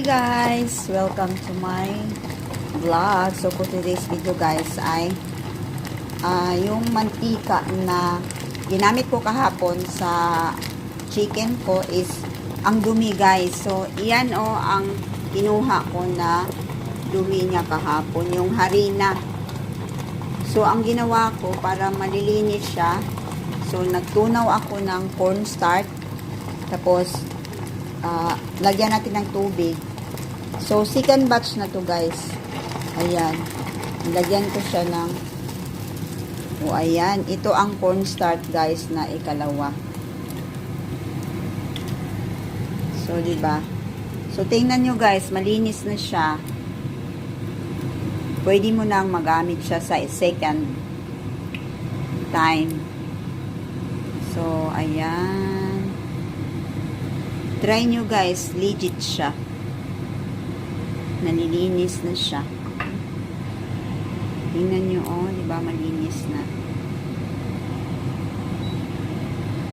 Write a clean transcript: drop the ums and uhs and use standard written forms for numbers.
Hey guys, welcome to my vlog. So for today's video guys ay yung mantika na ginamit ko kahapon sa chicken ko is ang dumi guys. So iyan ang kinuha ko na dumi niya kahapon, yung harina. So ang ginawa ko para malilinis siya, so nagtunaw ako ng cornstarch, tapos lagyan natin ng tubig. So, second batch na to guys. Ayan. Lagyan ko siya ng ayan. Ito ang cornstarch guys na ikalawa. So, diba? So, tingnan nyo guys. Malinis na siya. Pwede mo nang magamit siya sa second time. So, ayan. Try nyo guys. Legit siya. Nalilinis na siya. Tingnan nyo, di ba, malinis na.